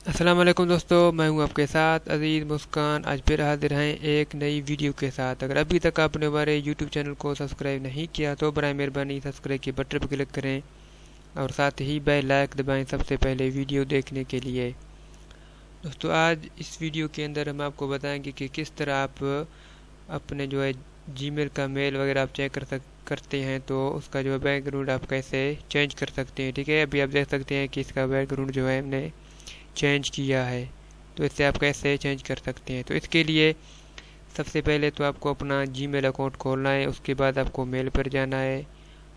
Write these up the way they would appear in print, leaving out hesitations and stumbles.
अस्सलाम वालेकुम दोस्तों, मैं हूं आपके साथ अजीज़ मुस्कान। आज फिर हाजिर हैं एक नई वीडियो के साथ। अगर अभी तक आपने हमारे यूट्यूब चैनल को सब्सक्राइब नहीं किया तो बराए मेहरबानी सब्सक्राइब के बटन पर क्लिक करें और साथ ही बेल लाइक दबाएं सबसे पहले वीडियो देखने के लिए। दोस्तों, आज इस वीडियो के अंदर हम आपको बताएंगे कि किस तरह आप अपने जो है जीमेल का मेल वगैरह आप चेक करते हैं तो उसका जो है बैकग्राउंड आप कैसे चेंज कर सकते हैं। ठीक है, अभी आप देख सकते हैं कि इसका बैकग्राउंड जो है हमने चेंज किया है, तो इससे आप कैसे चेंज कर सकते हैं। तो इसके लिए सबसे पहले तो आपको अपना जीमेल अकाउंट खोलना है, उसके बाद आपको मेल पर जाना है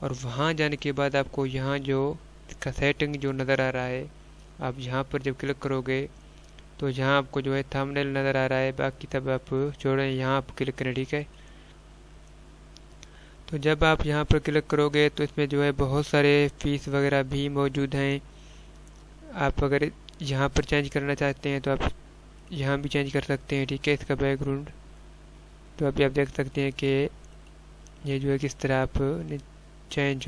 और वहाँ जाने के बाद आपको यहाँ जो इसका सेटिंग जो नज़र आ रहा है, आप यहाँ पर जब क्लिक करोगे तो यहाँ आपको जो है थंबनेल नज़र आ रहा है, बाकी तब आप छोड़ें, यहाँ आप क्लिक करें। ठीक है, तो जब आप यहाँ पर क्लिक करोगे तो इसमें जो है बहुत सारे फीस वगैरह भी मौजूद हैं। आप अगर यहाँ पर चेंज करना चाहते हैं तो आप यहाँ भी चेंज कर सकते हैं। ठीक है, इसका बैकग्राउंड तो अभी आप देख सकते हैं कि ये जो है किस तरह आप चेंज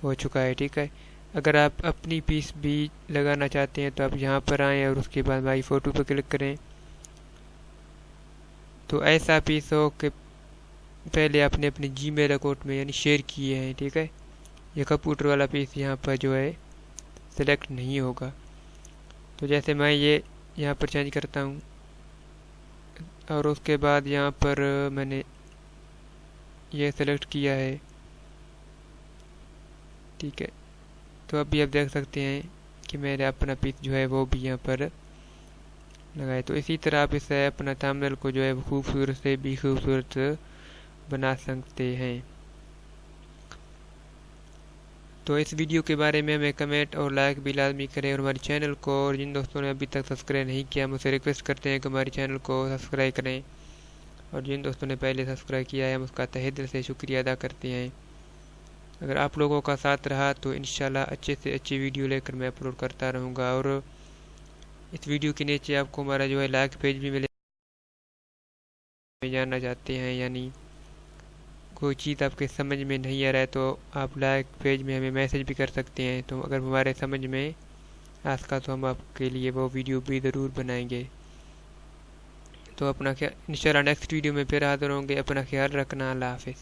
हो चुका है। ठीक है, अगर आप अपनी पीस भी लगाना चाहते हैं तो आप यहाँ पर आएँ और उसके बाद माई फ़ोटो पर क्लिक करें। तो ऐसा पीस हो कि पहले आपने अपने जीमेल अकाउंट में यानी शेयर किए हैं। ठीक है, ये कंप्यूटर वाला पीस यहाँ पर जो है सेलेक्ट नहीं होगा। तो जैसे मैं ये यहाँ पर चेंज करता हूँ और उसके बाद यहाँ पर मैंने ये सेलेक्ट किया है। ठीक है, तो अभी आप देख सकते हैं कि मेरे अपना पीस जो है वो भी यहाँ पर लगाए। तो इसी तरह आप इसे अपना थंबनेल को जो है खूबसूरत से भी खूबसूरत बना सकते हैं। तो इस वीडियो के बारे में हमें कमेंट और लाइक भी लाजमी करें और हमारे चैनल को, और जिन दोस्तों ने अभी तक सब्सक्राइब नहीं किया मुझसे रिक्वेस्ट करते हैं कि हमारे चैनल को सब्सक्राइब करें, और जिन दोस्तों ने पहले सब्सक्राइब किया है हम उसका तहे दिल से शुक्रिया अदा करते हैं। अगर आप लोगों का साथ रहा तो इंशाल्लाह अच्छे से अच्छी वीडियो लेकर मैं अपलोड करता रहूँगा। और इस वीडियो के नीचे आपको हमारा जो है लाइक पेज भी मिलेगा। जानना चाहते हैं यानी कोई चीज़ आपके समझ में नहीं आ रहा है तो आप लाइक पेज में हमें मैसेज भी कर सकते हैं। तो अगर हमारे समझ में आ सका तो हम आपके लिए वो वीडियो भी ज़रूर बनाएंगे। तो अपना इंशाल्लाह नेक्स्ट वीडियो में फिर हाज़िर होंगे। अपना ख्याल रखना। अल्लाह हाफिज़।